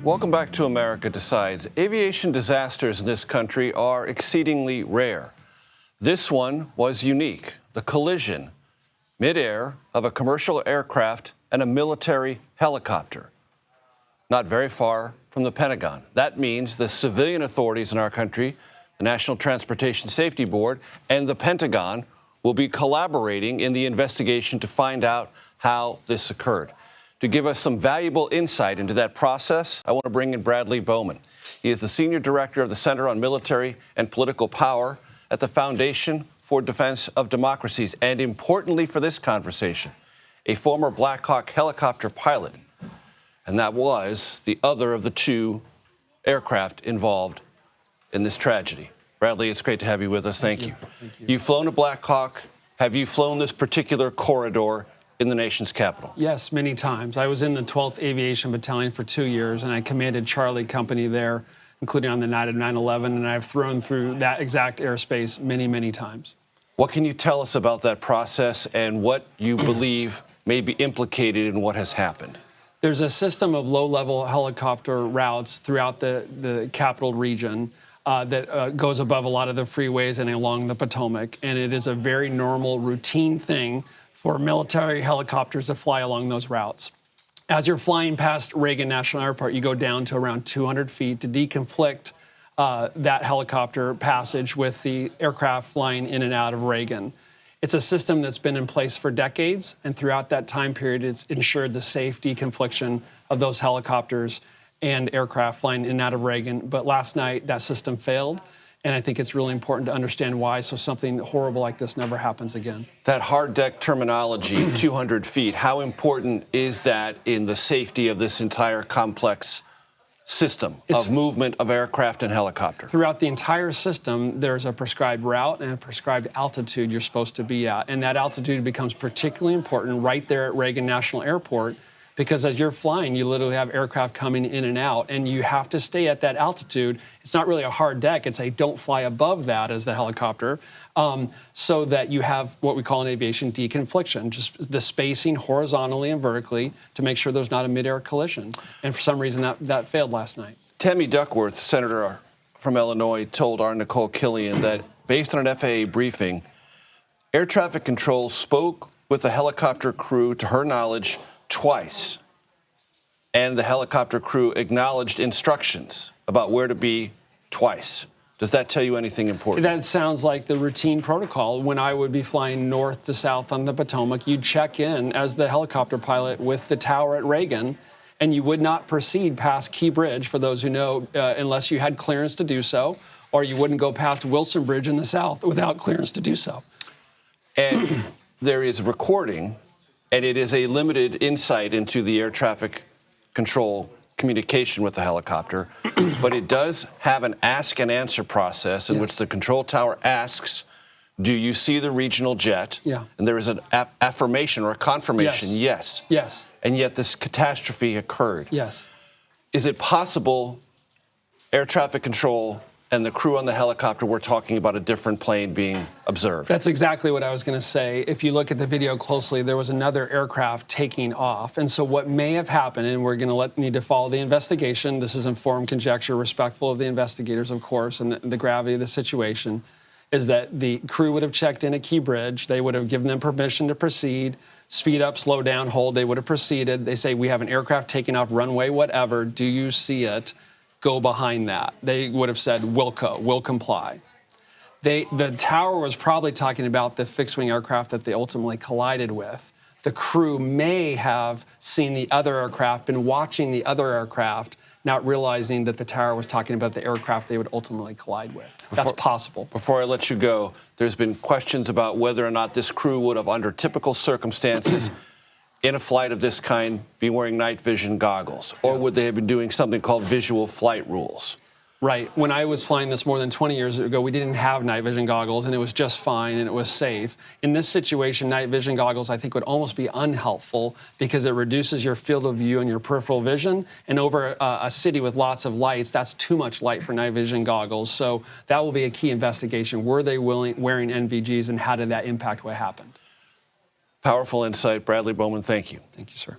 Welcome back to America Decides. Aviation disasters in this country are exceedingly rare. This one was unique, the collision midair of a commercial aircraft and a military helicopter, not very far from the Pentagon. That means the civilian authorities in our country, the National Transportation Safety Board, and the Pentagon will be collaborating in the investigation to find out how this occurred. To give us some valuable insight into that process, I want to bring in Bradley Bowman. He is the Senior Director of the Center on Military and Political Power at the Foundation for Defense of Democracies, and importantly for this conversation, a former Black Hawk helicopter pilot. And that was the other of the two aircraft involved in this tragedy. Bradley, it's great to have you with us. Thank you. Thank you. You've flown a Black Hawk. Have you flown this particular corridor in the nation's capital? Yes, many times. I was in the 12th Aviation Battalion for 2 years, and I commanded Charlie Company there, including on the night of 9/11, and I've thrown through that exact airspace many, many times. What can you tell us about that process and what you believe may be implicated in what has happened? There's a system of low-level helicopter routes throughout the capital region that goes above a lot of the freeways and along the Potomac, and it is a very normal, routine thing for military helicopters to fly along those routes. As you're flying past Reagan National Airport, you go down to around 200 feet to deconflict that helicopter passage with the aircraft flying in and out of Reagan. It's a system that's been in place for decades, and throughout that time period, it's ensured the safe deconfliction of those helicopters and aircraft flying in and out of Reagan. But last night, that system failed, and I think it's really important to understand why, so something horrible like this never happens again. That hard deck terminology, 200 feet, how important is that in the safety of this entire complex system of movement of aircraft and helicopter? Throughout the entire system, there's a prescribed route and a prescribed altitude you're supposed to be at. And that altitude becomes particularly important right there at Reagan National Airport, because as you're flying, you literally have aircraft coming in and out, and you have to stay at that altitude. It's not really a hard deck. It's a don't fly above that as the helicopter, so that you have what we call in aviation deconfliction, just the spacing horizontally and vertically to make sure there's not a midair collision. And for some reason, that failed last night. Tammy Duckworth, Senator from Illinois, told our Nicole Killian that based on an FAA briefing, air traffic control spoke with the helicopter crew, to her knowledge, twice, and the helicopter crew acknowledged instructions about where to be twice. Does that tell you anything important? That sounds like the routine protocol. When I would be flying north to south on the Potomac, you'd check in as the helicopter pilot with the tower at Reagan, and you would not proceed past Key Bridge, for those who know, unless you had clearance to do so, or you wouldn't go past Wilson Bridge in the south without clearance to do so. And there is recording, and it is a limited insight into the air traffic control communication with the helicopter, but it does have an ask and answer process in which the control tower asks, do you see the regional jet? Yeah. And there is an affirmation or a confirmation, yes. Yes. And yet this catastrophe occurred. Yes. Is it possible air traffic control and the crew on the helicopter were talking about a different plane being observed? That's exactly what I was going to say. If you look at the video closely, there was another aircraft taking off. And so what may have happened, and we're going to need to follow the investigation. This is informed conjecture, respectful of the investigators, of course, and the gravity of the situation, is that the crew would have checked in at Key Bridge. They would have given them permission to proceed, speed up, slow down, hold. They would have proceeded. They say, we have an aircraft taking off, runway, whatever. Do you see it? Go behind that. They would have said, we'll comply. The tower was probably talking about the fixed-wing aircraft that they ultimately collided with. The crew may have seen the other aircraft, been watching the other aircraft, not realizing that the tower was talking about the aircraft they would ultimately collide with. That's possible. Before I let you go, there's been questions about whether or not this crew would have, under typical circumstances, in a flight of this kind, be wearing night vision goggles? Or would they have been doing something called visual flight rules? Right. When I was flying this more than 20 years ago, we didn't have night vision goggles, and it was just fine, and it was safe. In this situation, night vision goggles, I think, would almost be unhelpful because it reduces your field of view and your peripheral vision. And over a city with lots of lights, that's too much light for night vision goggles. So that will be a key investigation. Were they wearing NVGs, and how did that impact what happened? Powerful insight. Bradley Bowman, thank you. Thank you, sir.